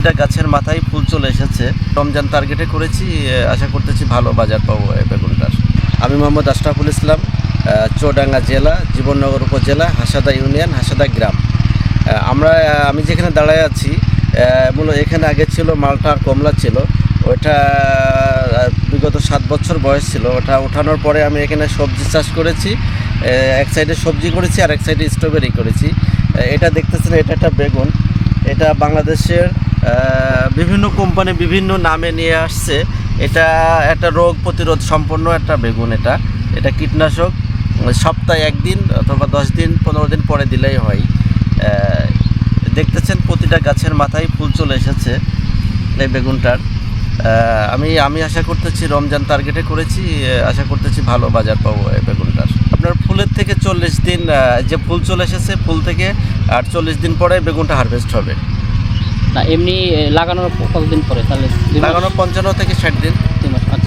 এটা গাছের মাথায় ফুল চলে এসেছে। রমজান টার্গেটে করেছি, আশা করতেছি ভালো বাজার পাবো এই বেগুনটার। আমি মোহাম্মদ আশরাফুল ইসলাম, চুয়াডাঙ্গা জেলা, জীবননগর উপজেলা, হাসাদা ইউনিয়ন, হাসাদা গ্রাম। আমি যেখানে দাঁড়ায় আছি, মূলত এখানে আগে ছিল মালটা আর কমলা ছিল। ওটা বিগত 7 বছর বয়স ছিল। ওটা ওঠানোর পরে আমি এখানে সবজি চাষ করেছি। এক সাইডে সবজি করেছি আর এক সাইডে স্ট্রবেরি করেছি। এটা দেখতেছেন, এটা একটা বেগুন। এটা বাংলাদেশের বিভিন্ন কোম্পানি বিভিন্ন নামে নিয়ে আসছে। এটা একটা রোগ প্রতিরোধ সম্পন্ন একটা বেগুন। এটা কীটনাশক সপ্তাহে 1 দিন অথবা 10 দিন 15 দিন পরে দিলেই হয়। দেখতেছেন প্রতিটা গাছের মাথায় ফুল চলে এসেছে এই বেগুনটার। আমি আশা করতেছি রমজান টার্গেটে করেছি, আশা করতেছি ভালো বাজার পাবো এই বেগুনটার। আপনার ফুলের থেকে 40 দিন, যে ফুল চলে এসেছে ফুল থেকে আর 40 দিন পরে বেগুনটা হারভেস্ট হবে। না এমনি লাগানোর কতদিন পরে? তাহলে লাগানো 55 থেকে 60 দিন। 2 মাস।